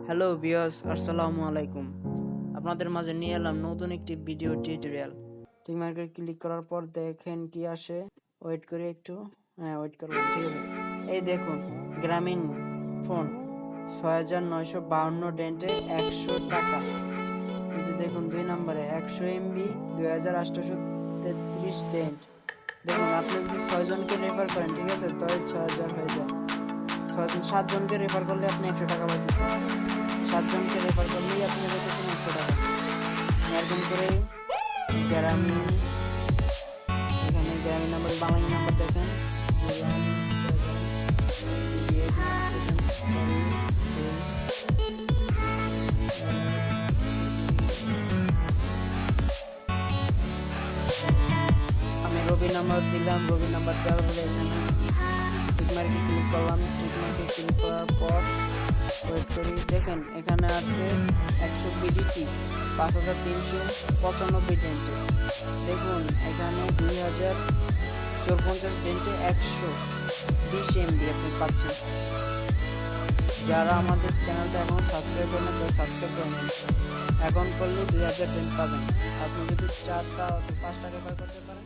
Hello viewers, আসসালামু আলাইকুম। আপনাদের মাঝে নিয়ে এলাম নতুন একটি ভিডিও টিউটোরিয়াল। টিক মার্কে ক্লিক করার পর দেখেন কি আসে। ওয়েট করে একটু, ওয়েট করবেন, ঠিক আছে। এই দেখুন, গ্রামীণ ফোন ৬৯৫২ ডেন্টে ১০০ টাকা। এই যে দেখুন ২ নম্বরে ১০০ এমবি ২৮৩৩ ডেন্ট। দেখুন, আপনি যদি ৬ জনকে রেফার করেন, ঠিক আছে, তবে ৬০০০ হয়ে যায়। ৭ জনকে রেফার করলে আপনি ১০০ টাকা পাইতেছেন। ৭ জনকে রেফার করলেই আপনি পাইতেছেন ১০০ টাকা। এরকম করে গ্রামীণ, এখানে গ্রামীণ নাম্বার, বাংলা নাম্বার দেখেন, আমি রবি নাম্বার দিলাম। রবি নাম্বার দেওয়ার পরে এখানে টিক মার্কে ক্লিক করলাম। টিক মার্কে ক্লিক করার পর ওয়েট করি। দেখেন এখানে আছে ১০০ বিডিটি ৫৩৯৫ ডেন্টে। দেখুন এখানে ২০৫৪ ডেন্টে ১২০ এমবি আপনি পাচ্ছেন। যারা আমাদের চ্যানেলটা এখন সাবস্ক্রাইব করেন তারা সাবস্ক্রাইব করে নেন। এখন করলে ২০০০ ডেন্ট পাবেন। আপনি যদি ৪টা ৫টা রেফার করতে পারেন